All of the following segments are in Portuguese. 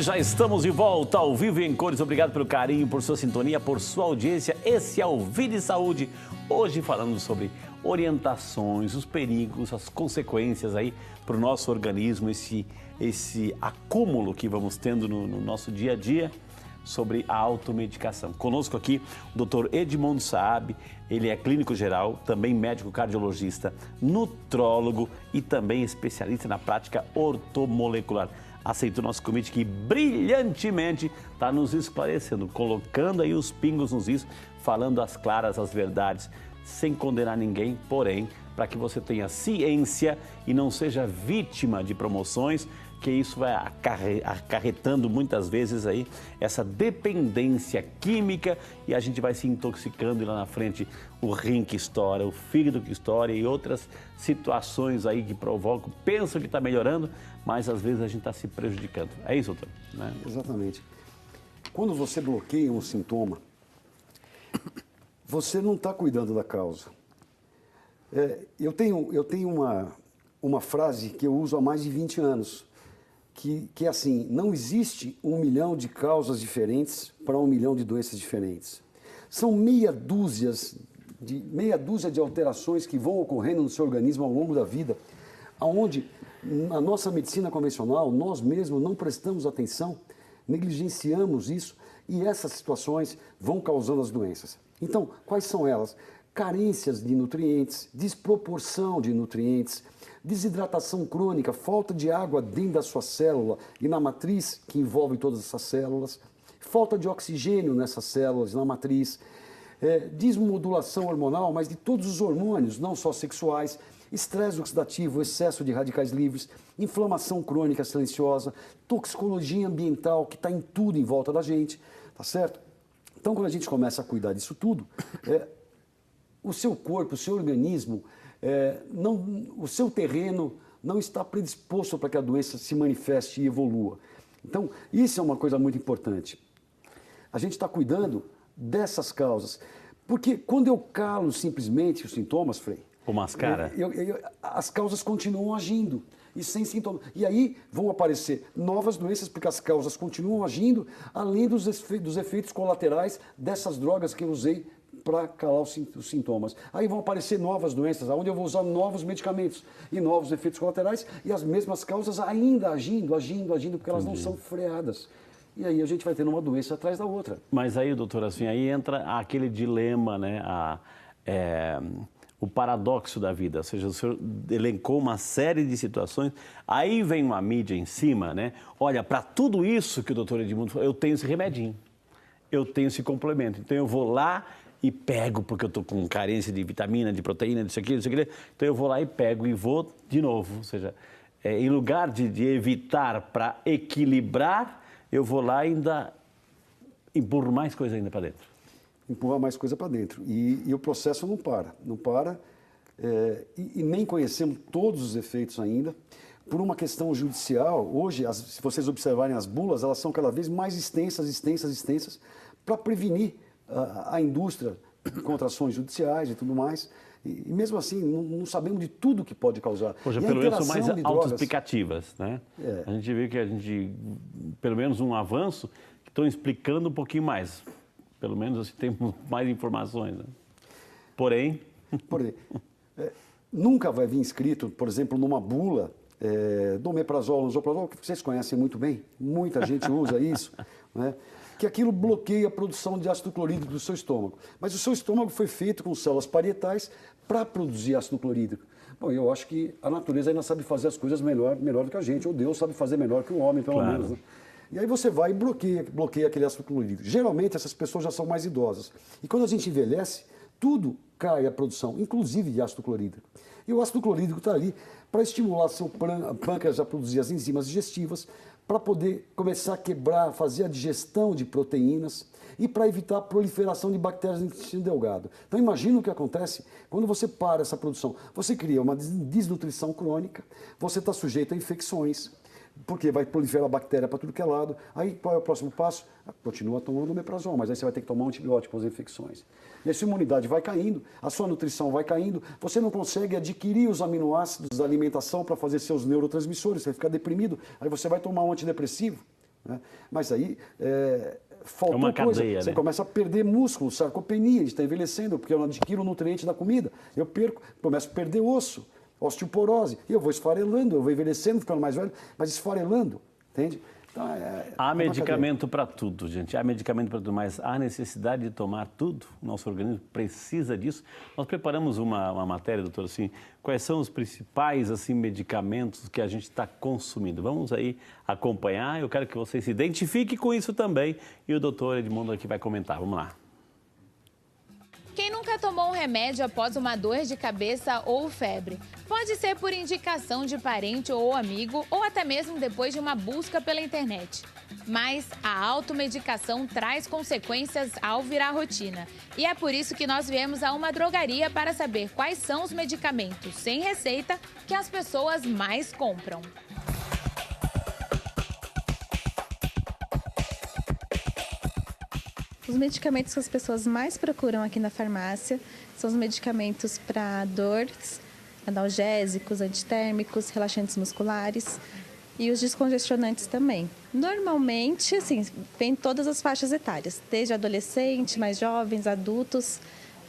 E já estamos de volta ao vivo e em cores. Obrigado pelo carinho, por sua sintonia, por sua audiência. Esse é o Vida e Saúde. Hoje falando sobre orientações, os perigos, as consequências aí para o nosso organismo, esse acúmulo que vamos tendo no nosso dia a dia sobre a automedicação. Conosco aqui o Dr. Edmundo Saab, ele é clínico geral, também médico cardiologista, nutrólogo e também especialista na prática ortomolecular. Aceitou nosso convite que brilhantemente está nos esclarecendo, colocando aí os pingos nos is, falando as claras, as verdades, sem condenar ninguém, porém, para que você tenha ciência e não seja vítima de promoções, que isso vai acarretando muitas vezes aí essa dependência química e a gente vai se intoxicando e lá na frente o rim que estoura, o fígado que estoura e outras situações aí que provocam, pensam que está melhorando, mas às vezes a gente está se prejudicando. É isso, doutor? Né? Exatamente. Quando você bloqueia um sintoma, você não está cuidando da causa. Eu tenho uma frase que eu uso há mais de 20 anos, que é assim: não existe 1 milhão de causas diferentes para 1 milhão de doenças diferentes. São meia dúzia de alterações que vão ocorrendo no seu organismo ao longo da vida, onde a nossa medicina convencional, nós mesmos não prestamos atenção, negligenciamos isso e essas situações vão causando as doenças. Então, quais são elas? Carências de nutrientes, desproporção de nutrientes, desidratação crônica, falta de água dentro da sua célula e na matriz que envolve todas essas células, falta de oxigênio nessas células, na matriz, desmodulação hormonal, mas de todos os hormônios, não só sexuais, estresse oxidativo, excesso de radicais livres, inflamação crônica silenciosa, toxicologia ambiental que está em tudo em volta da gente, tá certo? Então, quando a gente começa a cuidar disso tudo, o seu corpo, o seu organismo, o seu terreno não está predisposto para que a doença se manifeste e evolua. Então, isso é uma coisa muito importante. A gente está cuidando dessas causas. Porque quando eu calo simplesmente os sintomas, Frei, ou mascara, as causas continuam agindo e sem sintomas. E aí vão aparecer novas doenças, porque as causas continuam agindo, além dos efeitos colaterais dessas drogas que eu usei para calar os sintomas. Aí vão aparecer novas doenças, onde eu vou usar novos medicamentos e novos efeitos colaterais e as mesmas causas ainda agindo, porque elas não são freadas. E aí a gente vai tendo uma doença atrás da outra. Mas aí, doutor, assim, aí entra aquele dilema, né, o paradoxo da vida, ou seja, o senhor elencou uma série de situações, aí vem uma mídia em cima, né, olha, para tudo isso que o doutor Edmundo falou, eu tenho esse remedinho, eu tenho esse complemento, então eu vou lá e pego, porque eu estou com carência de vitamina, de proteína, disso aqui, então eu vou lá e pego e vou de novo, ou seja, em lugar de evitar para equilibrar, eu vou lá e ainda empurro mais coisa ainda para dentro. Empurrar mais coisa para dentro. E o processo não para, e nem conhecemos todos os efeitos ainda. Por uma questão judicial, hoje, se vocês observarem as bulas, elas são cada vez mais extensas, para prevenir a indústria contra ações judiciais e tudo mais. E mesmo assim, não sabemos de tudo que pode causar. Hoje, pelo menos, são mais autoexplicativas, né? A gente vê que pelo menos um avanço, que estão explicando um pouquinho mais. Pelo menos assim, temos mais informações. Né? Porém, nunca vai vir escrito, por exemplo, numa bula, do omeprazol, lansoprazol, que vocês conhecem muito bem, muita gente usa isso, né? Que aquilo bloqueia a produção de ácido clorídrico do seu estômago. Mas o seu estômago foi feito com células parietais para produzir ácido clorídrico. Bom, eu acho que a natureza ainda sabe fazer as coisas melhor do que a gente, ou Deus sabe fazer melhor que o homem, pelo menos. Né? E aí você vai e bloqueia aquele ácido clorídrico. Geralmente essas pessoas já são mais idosas. E quando a gente envelhece, tudo cai a produção, inclusive de ácido clorídrico. E o ácido clorídrico está ali para estimular seu pâncreas a produzir as enzimas digestivas, para poder começar a quebrar, fazer a digestão de proteínas e para evitar a proliferação de bactérias no intestino delgado. Então imagina o que acontece quando você para essa produção. Você cria uma desnutrição crônica, você está sujeito a infecções, porque vai proliferar bactéria para tudo que é lado. Aí qual é o próximo passo? Continua tomando omeprazol, mas aí você vai ter que tomar um antibiótico para as infecções. E a sua imunidade vai caindo, a sua nutrição vai caindo, você não consegue adquirir os aminoácidos da alimentação para fazer seus neurotransmissores, você vai ficar deprimido, aí você vai tomar um antidepressivo, né? Mas aí faltou uma coisa. cadeia, Você né? começa a perder músculo, sarcopenia, a gente está envelhecendo, porque eu não adquiro o nutriente da comida. Eu perco, começo a perder osso, osteoporose. E eu vou esfarelando, eu vou envelhecendo, ficando mais velho, mas esfarelando, entende? Então, há medicamento para tudo, gente. Há medicamento para tudo, mas há necessidade de tomar tudo. O nosso organismo precisa disso. Nós preparamos uma matéria, doutor, assim, quais são os principais assim, medicamentos que a gente está consumindo. Vamos aí acompanhar. Eu quero que você se identifique com isso também. E o doutor Edmundo aqui vai comentar. Vamos lá. Quem nunca tomou um remédio após uma dor de cabeça ou febre? Pode ser por indicação de parente ou amigo, ou até mesmo depois de uma busca pela internet. Mas a automedicação traz consequências ao virar rotina. E é por isso que nós viemos a uma drogaria para saber quais são os medicamentos sem receita que as pessoas mais compram. Os medicamentos que as pessoas mais procuram aqui na farmácia são os medicamentos para dores, analgésicos, antitérmicos, relaxantes musculares e os descongestionantes também. Normalmente, assim, vem todas as faixas etárias, desde adolescente, mais jovens, adultos,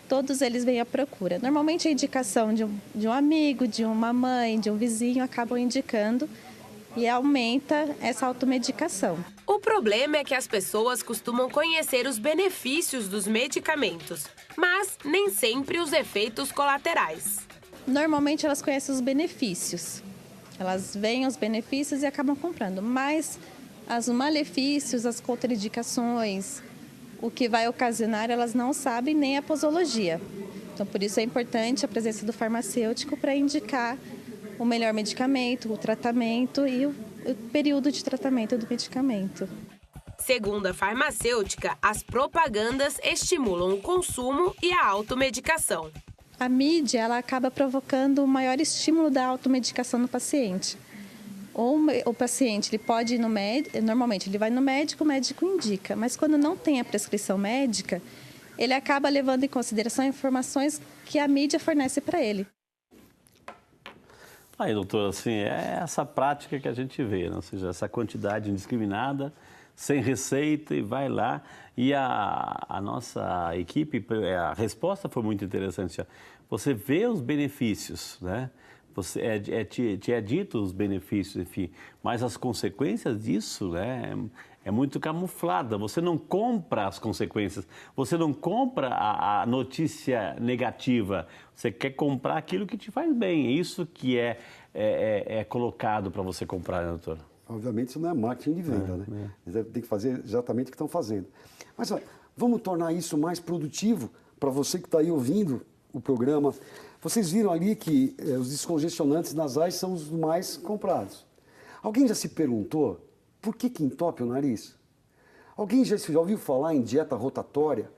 todos eles vêm à procura. Normalmente a indicação de um amigo, de uma mãe, de um vizinho acabam indicando e aumenta essa automedicação. O problema é que as pessoas costumam conhecer os benefícios dos medicamentos, mas nem sempre os efeitos colaterais. Normalmente elas conhecem os benefícios, elas veem os benefícios e acabam comprando, mas os malefícios, as contraindicações, o que vai ocasionar, elas não sabem nem a posologia. Então, por isso é importante a presença do farmacêutico para indicar o melhor medicamento, o tratamento e o período de tratamento do medicamento. Segundo a farmacêutica, as propagandas estimulam o consumo e a automedicação. A mídia ela acaba provocando um maior estímulo da automedicação no paciente. Ou o paciente ele pode ir no médico, normalmente ele vai no médico, o médico indica, mas quando não tem a prescrição médica, ele acaba levando em consideração informações que a mídia fornece para ele. Aí, doutor, assim, é essa prática que a gente vê, né? Ou seja, essa quantidade indiscriminada, sem receita e vai lá. E a nossa equipe, a resposta foi muito interessante. Você vê os benefícios, né? Te é dito os benefícios, enfim, mas as consequências disso, né, é muito camuflada. Você não compra as consequências, você não compra a notícia negativa, você quer comprar aquilo que te faz bem. É isso que é colocado para você comprar, né, doutor? Obviamente isso não é marketing de venda, né? Eles têm que fazer exatamente o que estão fazendo. Mas vamos tornar isso mais produtivo para você que está aí ouvindo o programa. Vocês viram ali que os descongestionantes nasais são os mais comprados. Alguém já se perguntou por que entope o nariz? Alguém já ouviu falar em dieta rotatória?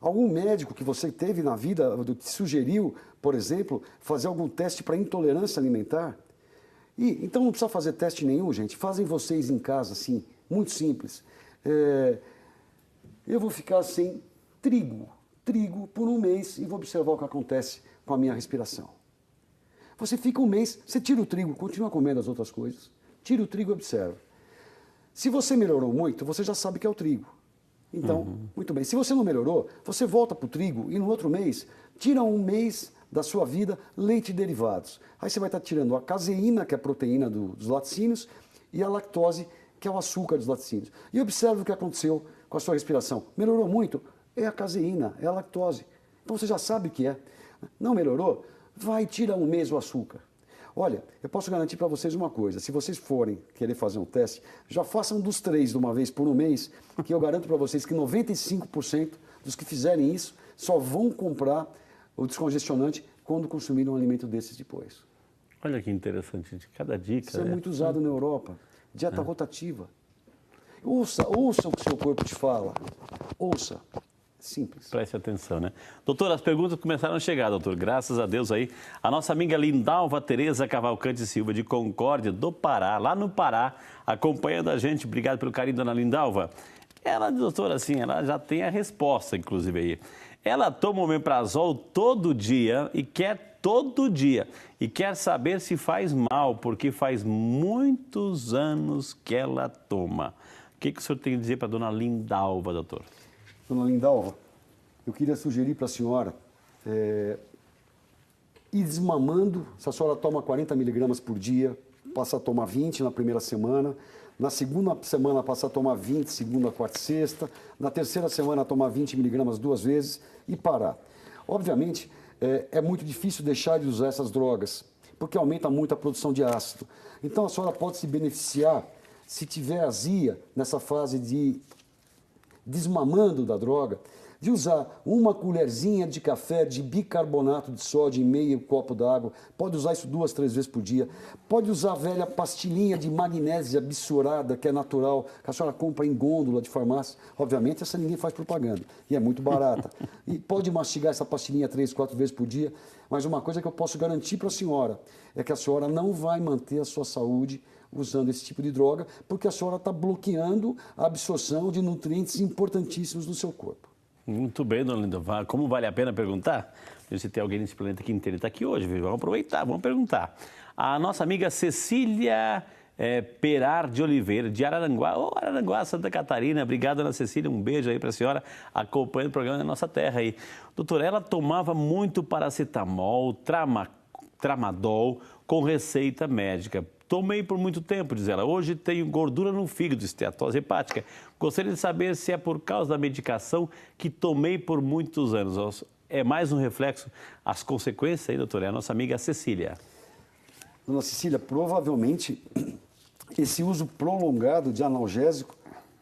Algum médico que você teve na vida te sugeriu, por exemplo, fazer algum teste para intolerância alimentar? Então não precisa fazer teste nenhum, gente. Fazem vocês em casa, assim, muito simples. Eu vou ficar sem trigo por um mês e vou observar o que acontece com a minha respiração. Você fica um mês, você tira o trigo, continua comendo as outras coisas, tira o trigo e observa. Se você melhorou muito, você já sabe que é o trigo. Então, muito bem. Se você não melhorou, você volta para o trigo e no outro mês, tira um mês da sua vida leite e derivados. Aí você vai estar tirando a caseína, que é a proteína dos laticínios, e a lactose, que é o açúcar dos laticínios. E observe o que aconteceu com a sua respiração. Melhorou muito? É a caseína, é a lactose. Então você já sabe o que é. Não melhorou? Vai e tira um mês o açúcar. Olha, eu posso garantir para vocês uma coisa, se vocês forem querer fazer um teste, já façam dos 3 de uma vez por um mês, que eu garanto para vocês que 95% dos que fizerem isso só vão comprar o descongestionante quando consumirem um alimento desses depois. Olha que interessante, cada dica. Isso é muito usado na Europa, dieta rotativa. Ouça o que o seu corpo te fala, ouça. Simples. Preste atenção, né? Doutor, as perguntas começaram a chegar, doutor. Graças a Deus aí. A nossa amiga Lindalva Tereza Cavalcante Silva, de Concórdia, do Pará, lá no Pará, acompanhando a gente. Obrigado pelo carinho, dona Lindalva. Ela, doutora, assim, ela já tem a resposta, inclusive, aí. Ela toma omeprazol todo dia e quer todo dia. E quer saber se faz mal, porque faz muitos anos que ela toma. que o senhor tem a dizer para a dona Lindalva, doutor? Dona Lindalva, eu queria sugerir para a senhora ir desmamando. Se a senhora toma 40 miligramas por dia, passa a tomar 20 na primeira semana. Na segunda semana, passa a tomar 20, segunda, quarta e sexta. Na terceira semana, tomar 20 miligramas 2 vezes e parar. Obviamente, é muito difícil deixar de usar essas drogas, porque aumenta muito a produção de ácido. Então, a senhora pode se beneficiar, se tiver azia, nessa fase de desmamando da droga, de usar uma colherzinha de café de bicarbonato de sódio em meio copo d'água. Pode usar isso 2, 3 vezes por dia. Pode usar a velha pastilhinha de magnésia bissurada, que é natural, que a senhora compra em gôndola de farmácia. Obviamente, essa ninguém faz propaganda e é muito barata. E pode mastigar essa pastilhinha 3, 4 vezes por dia. Mas uma coisa que eu posso garantir para a senhora é que a senhora não vai manter a sua saúde usando esse tipo de droga, porque a senhora está bloqueando a absorção de nutrientes importantíssimos no seu corpo. Muito bem, dona Lindalva. Como vale a pena perguntar? Se tem alguém nesse planeta que inteiro está aqui hoje, viu? Vamos aproveitar, vamos perguntar. A nossa amiga Cecília Perar de Oliveira, de Araranguá. Araranguá, Santa Catarina. Obrigado, Ana Cecília. Um beijo aí para a senhora acompanhando o programa da nossa terra aí. Doutora, ela tomava muito paracetamol, tramadol com receita médica. Tomei por muito tempo, diz ela. Hoje tenho gordura no fígado, esteatose hepática. Gostaria de saber se é por causa da medicação que tomei por muitos anos. É mais um reflexo, as consequências aí, doutora? É a nossa amiga Cecília. Dona Cecília, provavelmente esse uso prolongado de analgésico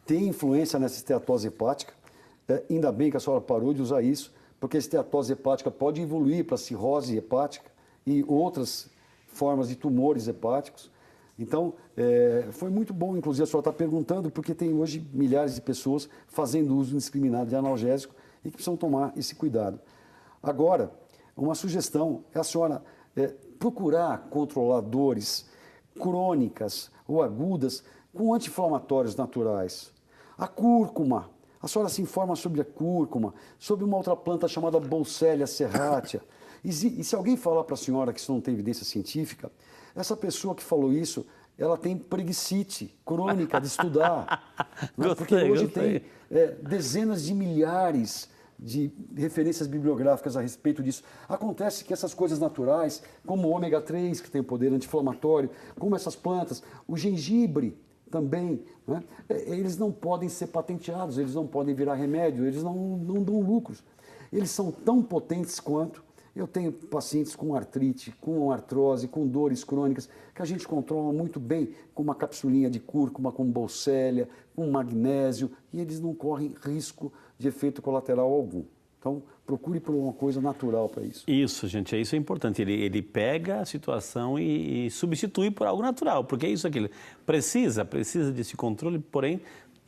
tem influência nessa esteatose hepática. Ainda bem que a senhora parou de usar isso, porque a esteatose hepática pode evoluir para cirrose hepática e outras formas de tumores hepáticos. Então, foi muito bom, inclusive, a senhora está perguntando, porque tem hoje milhares de pessoas fazendo uso indiscriminado de analgésico e que precisam tomar esse cuidado. Agora, uma sugestão é a senhora procurar controlar dores crônicas ou agudas com anti-inflamatórios naturais. A cúrcuma, a senhora se informa sobre a cúrcuma, sobre uma outra planta chamada Bolsélia serratia. E se alguém falar para a senhora que isso não tem evidência científica, essa pessoa que falou isso, ela tem preguicite crônica de estudar. Né? Porque hoje tem dezenas de milhares de referências bibliográficas a respeito disso. Acontece que essas coisas naturais, como o ômega 3, que tem poder anti-inflamatório, como essas plantas, o gengibre também, né? Eles não podem ser patenteados, eles não podem virar remédio, eles não dão lucros. Eles são tão potentes quanto. Eu tenho pacientes com artrite, com artrose, com dores crônicas, que a gente controla muito bem com uma capsulinha de cúrcuma, com bolsélia, com magnésio, e eles não correm risco de efeito colateral algum. Então, procure por uma coisa natural para isso. Isso, gente, isso é importante. Ele pega a situação e substitui por algo natural, porque é isso aqui. Precisa desse controle, porém,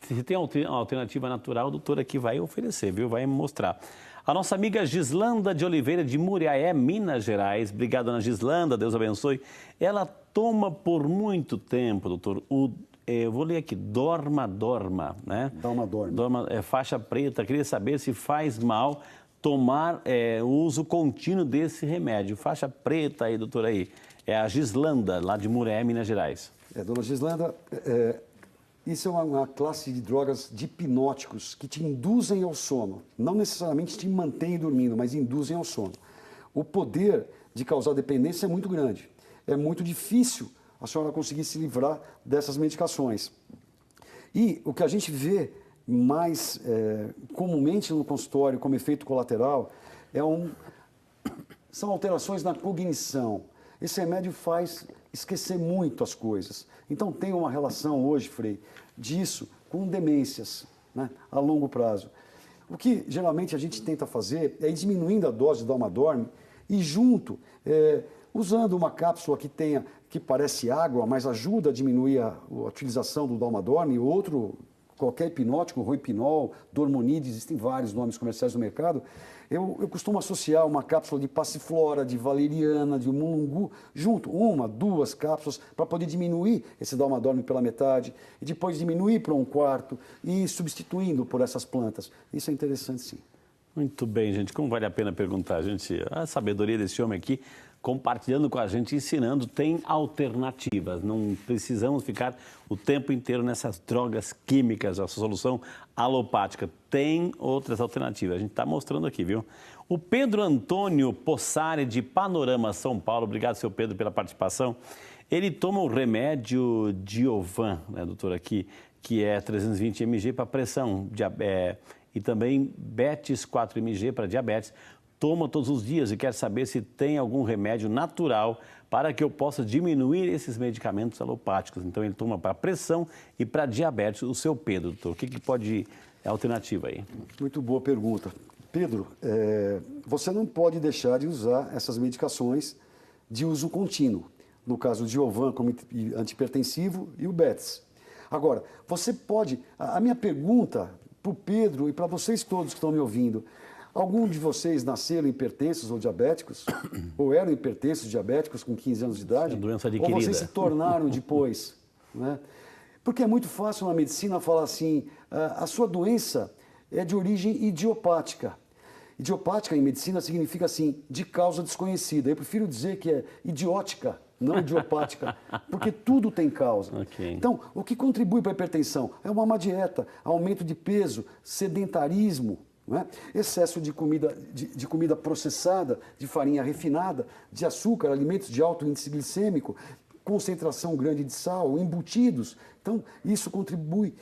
se tem uma alternativa natural, a doutora aqui vai oferecer, viu? Vai mostrar. A nossa amiga Gislanda de Oliveira, de Muriaé, Minas Gerais. Obrigado, Ana Gislanda, Deus abençoe. Ela toma por muito tempo, doutor, eu vou ler aqui, Dorma, né? Dorma, faixa preta. Queria saber se faz mal tomar o uso contínuo desse remédio. Faixa preta aí, doutor, aí. É a Gislanda, lá de Muriaé, Minas Gerais. Dona Gislanda, isso é uma classe de drogas de hipnóticos que te induzem ao sono. Não necessariamente te mantêm dormindo, mas induzem ao sono. O poder de causar dependência é muito grande. É muito difícil a senhora conseguir se livrar dessas medicações. E o que a gente vê mais comumente no consultório como efeito colateral são alterações na cognição. Esse remédio faz esquecer muito as coisas. Então tem uma relação hoje, Frei, disso com demências, né, a longo prazo. O que geralmente a gente tenta fazer é ir diminuindo a dose do Dalmadorm e junto, usando uma cápsula que parece água, mas ajuda a diminuir a utilização do Dalmadorm, qualquer hipnótico, Roipinol, Dormonide, existem vários nomes comerciais no mercado. Eu costumo associar uma cápsula de passiflora, de valeriana, de mulungu, junto, 1, 2 cápsulas, para poder diminuir esse Dalmadorm pela metade, e depois diminuir para 1/4, e ir substituindo por essas plantas. Isso é interessante, sim. Muito bem, gente. Como vale a pena perguntar, gente? A sabedoria desse homem aqui compartilhando com a gente, ensinando. Tem alternativas, não precisamos ficar o tempo inteiro nessas drogas químicas, a solução alopática. Tem outras alternativas, a gente está mostrando aqui, viu? O Pedro Antônio Possari, de Panorama, São Paulo, obrigado, seu Pedro, pela participação. Ele toma o remédio Diovan, né, doutor, aqui, que é 320 mg para pressão, e também Betis 4 mg para diabetes. Toma todos os dias e quer saber se tem algum remédio natural para que eu possa diminuir esses medicamentos alopáticos. Então, ele toma para pressão e para diabetes. O seu Pedro, doutor, o que pode é a alternativa aí? Muito boa pergunta. Pedro, você não pode deixar de usar essas medicações de uso contínuo. No caso, o Diovan como antihipertensivo e o Betis. Agora, você pode... A minha pergunta para o Pedro e para vocês todos que estão me ouvindo, algum de vocês nasceram hipertensos ou diabéticos? Ou eram hipertensos diabéticos com 15 anos de idade? Doença adquirida. Ou vocês se tornaram depois? Né? Porque é muito fácil na medicina falar assim, a sua doença é de origem idiopática. Idiopática em medicina significa assim, de causa desconhecida. Eu prefiro dizer que é idiótica, não idiopática, porque tudo tem causa. Okay. Então, o que contribui para a hipertensão? É uma má dieta, aumento de peso, sedentarismo, não é? Excesso de comida processada, de farinha refinada, de açúcar, alimentos de alto índice glicêmico, concentração grande de sal, embutidos. Então, isso contribui.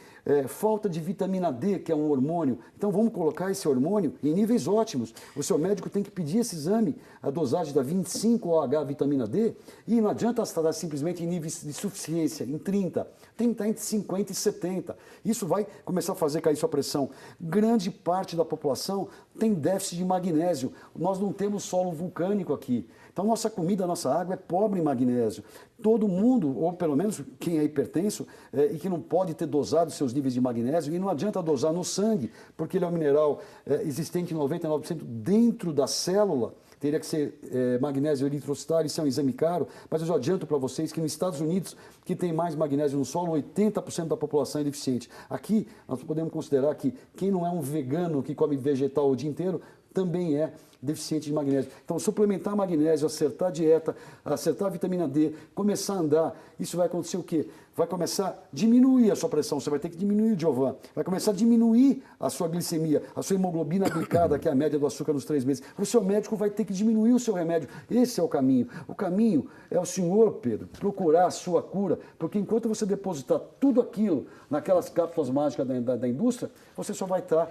Falta de vitamina D, que é um hormônio. Então, vamos colocar esse hormônio em níveis ótimos. O seu médico tem que pedir esse exame, a dosagem da 25-OH vitamina D, e não adianta estar simplesmente em níveis de suficiência, em 30. Tem que estar entre 50 e 70. Isso vai começar a fazer cair sua pressão. Grande parte da população tem déficit de magnésio. Nós não temos solo vulcânico aqui. Então, nossa comida, nossa água é pobre em magnésio. Todo mundo, ou pelo menos quem é hipertenso e que não pode ter dosado seus níveis de magnésio, e não adianta dosar no sangue, porque ele é um mineral existente em 99% dentro da célula, teria que ser magnésio eritrocitário, isso é um exame caro, mas eu já adianto para vocês que nos Estados Unidos, que tem mais magnésio no solo, 80% da população é deficiente. Aqui, nós podemos considerar que quem não é um vegano que come vegetal o dia inteiro, também é deficiente de magnésio. Então, suplementar magnésio, acertar a dieta, acertar a vitamina D, começar a andar, isso vai acontecer o quê? Vai começar a diminuir a sua pressão, você vai ter que diminuir o Diovan, vai começar a diminuir a sua glicemia, a sua hemoglobina glicada, que é a média do açúcar nos 3 meses. O seu médico vai ter que diminuir o seu remédio. Esse é o caminho. O caminho é o senhor, Pedro, procurar a sua cura, porque enquanto você depositar tudo aquilo naquelas cápsulas mágicas da indústria, você só vai estar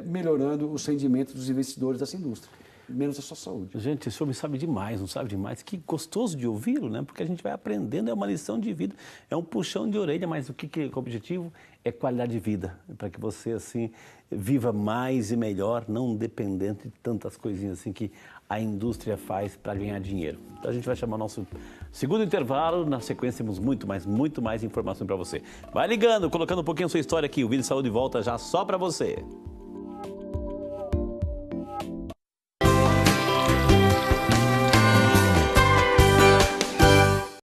melhorando os rendimentos dos investidores dessa indústria, menos a sua saúde. Gente, esse homem sabe demais, não sabe demais. Que gostoso de ouvi-lo, né? Porque a gente vai aprendendo, é uma lição de vida, é um puxão de orelha, mas o objetivo é qualidade de vida, para que você, assim, viva mais e melhor, não dependente de tantas coisinhas assim que a indústria faz para ganhar dinheiro. Então a gente vai chamar o nosso segundo intervalo, na sequência temos muito mais informação para você. Vai ligando, colocando um pouquinho a sua história aqui, o Vídeo Saúde volta já só para você.